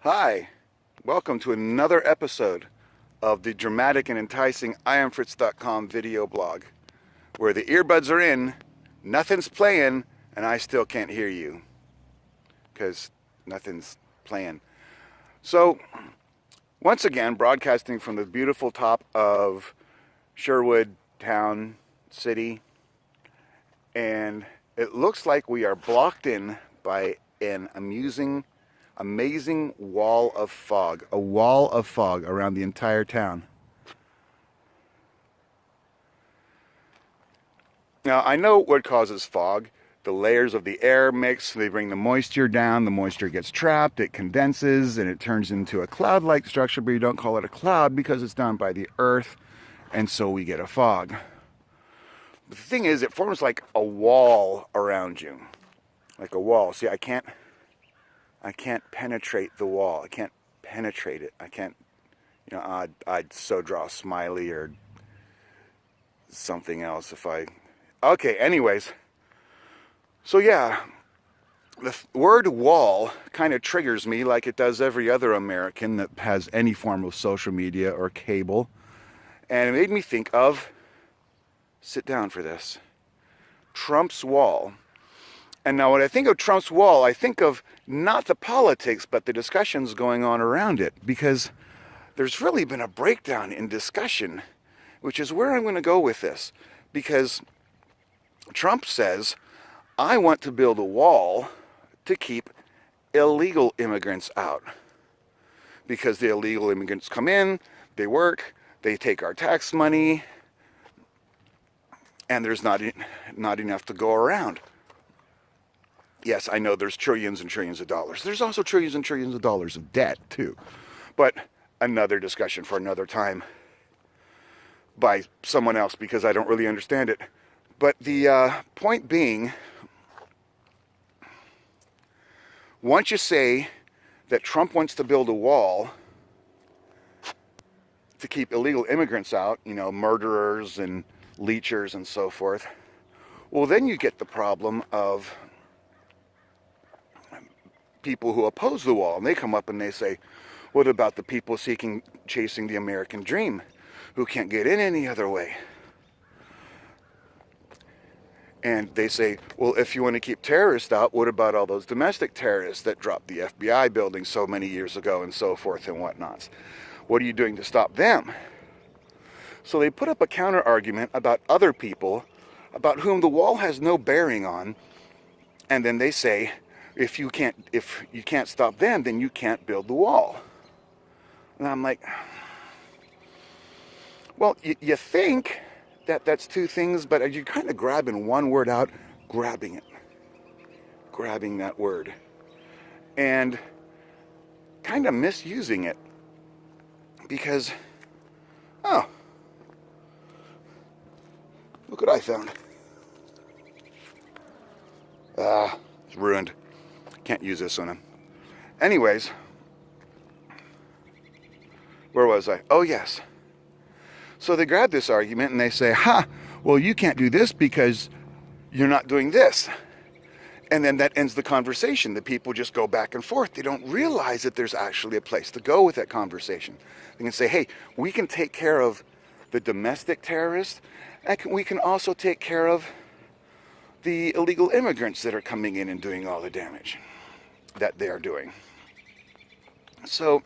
Hi, welcome to another episode of the dramatic and enticing IamFritz.com video blog, where the earbuds are in, nothing's playing, and I still can't hear you, because nothing's playing. So, once again, broadcasting from the beautiful top of Sherwood Town City, and it looks like we are blocked in by an amazing wall of fog, a wall of fog around the entire town. Now, I know what causes fog. The layers of the air mix, they bring the moisture down, the moisture gets trapped, it condenses, and it turns into a cloud-like structure, but you don't call it a cloud because it's down by the earth, and so we get a fog. But the thing is, it forms like a wall around you, like a wall. See, I can't penetrate the wall. I can't penetrate it. I can't, I'd so draw a smiley or something else if I... Okay, anyways. So yeah, the word wall kind of triggers me like it does every other American that has any form of social media or cable. And it made me think of, sit down for this, Trump's wall. And now when I think of Trump's wall, I think of not the politics, but the discussions going on around it. Because there's really been a breakdown in discussion, which is where I'm going to go with this. Because Trump says, I want to build a wall to keep illegal immigrants out. Because the illegal immigrants come in, they work, they take our tax money, and there's not enough to go around. Yes, I know there's trillions and trillions of dollars. There's also trillions and trillions of dollars of debt, too. But another discussion for another time by someone else, because I don't really understand it. But the point being, once you say that Trump wants to build a wall to keep illegal immigrants out, murderers and leechers and so forth, well, then you get the problem of people who oppose the wall, and they come up and they say, what about the people chasing the American dream, who can't get in any other way? And they say, well, if you want to keep terrorists out, what about all those domestic terrorists that dropped the FBI building so many years ago and so forth and whatnots? What are you doing to stop them? So they put up a counter argument about other people about whom the wall has no bearing on, and then they say, if you can't stop them, then you can't build the wall. And I'm like, well, you think that's two things, but you're kind of grabbing one word out, grabbing that word, and kind of misusing it, because, oh, look what I found. It's ruined. Can't use this on him. Anyways, where was I? Oh, yes. So they grab this argument and they say, well, you can't do this because you're not doing this. And then that ends the conversation. The people just go back and forth. They don't realize that there's actually a place to go with that conversation. They can say, hey, we can take care of the domestic terrorists, and we can also take care of the illegal immigrants that are coming in and doing all the damage that they are doing. So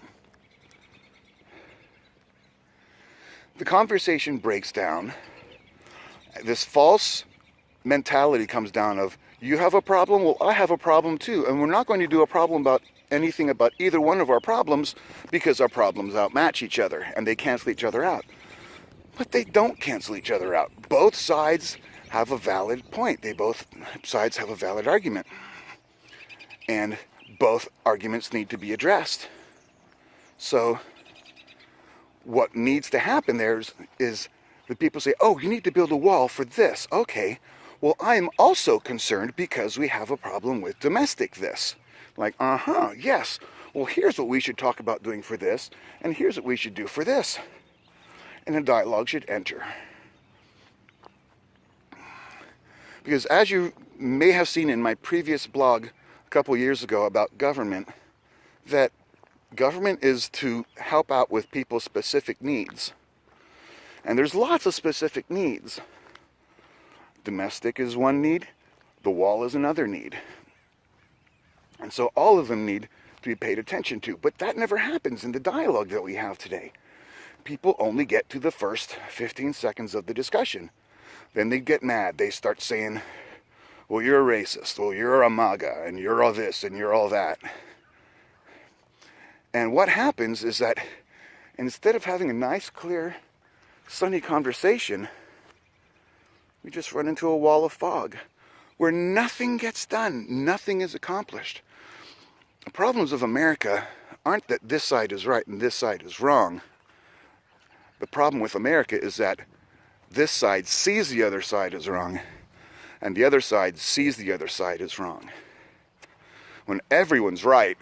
the conversation breaks down. This false mentality comes down of, you have a problem, well, I have a problem too. And we're not going to do a problem about anything about either one of our problems, because our problems outmatch each other and they cancel each other out. But they don't cancel each other out. Both sides have a valid point. Both sides have a valid argument. And both arguments need to be addressed. So what needs to happen there is the people say, oh, you need to build a wall for this. Okay, well, I'm also concerned because we have a problem with domestic this. Like, yes. Well, here's what we should talk about doing for this, and here's what we should do for this. And a dialogue should enter. Because as you may have seen in my previous blog a couple years ago about government, that Government is to help out with people's specific needs. And there's lots of specific needs. Domestic is one need. The wall is another need. And so all of them need to be paid attention to. But that never happens in the dialogue that we have today. People only get to the first 15 seconds of the discussion. Then they get mad. They start saying, well, you're a racist. Well, you're a MAGA. And you're all this and you're all that. And what happens is that instead of having a nice, clear, sunny conversation, we just run into a wall of fog where nothing gets done. Nothing is accomplished. The problems of America aren't that this side is right and this side is wrong. The problem with America is that this side sees the other side as wrong, and the other side sees the other side as wrong. When everyone's right,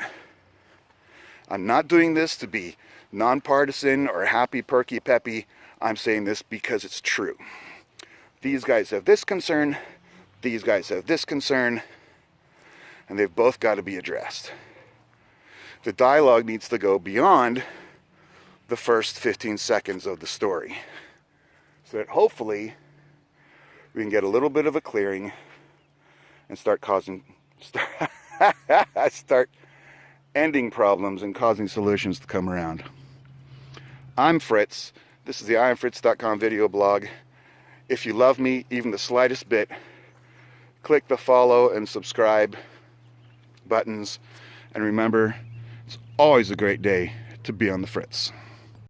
I'm not doing this to be nonpartisan or happy, perky, peppy. I'm saying this because it's true. These guys have this concern, these guys have this concern, and they've both got to be addressed. The dialogue needs to go beyond the first 15 seconds of the story, so that hopefully we can get a little bit of a clearing and start ending problems and causing solutions to come around. I'm Fritz. This is the IamFritz.com video blog. If you love me even the slightest bit, click the follow and subscribe buttons. And remember, it's always a great day to be on the Fritz.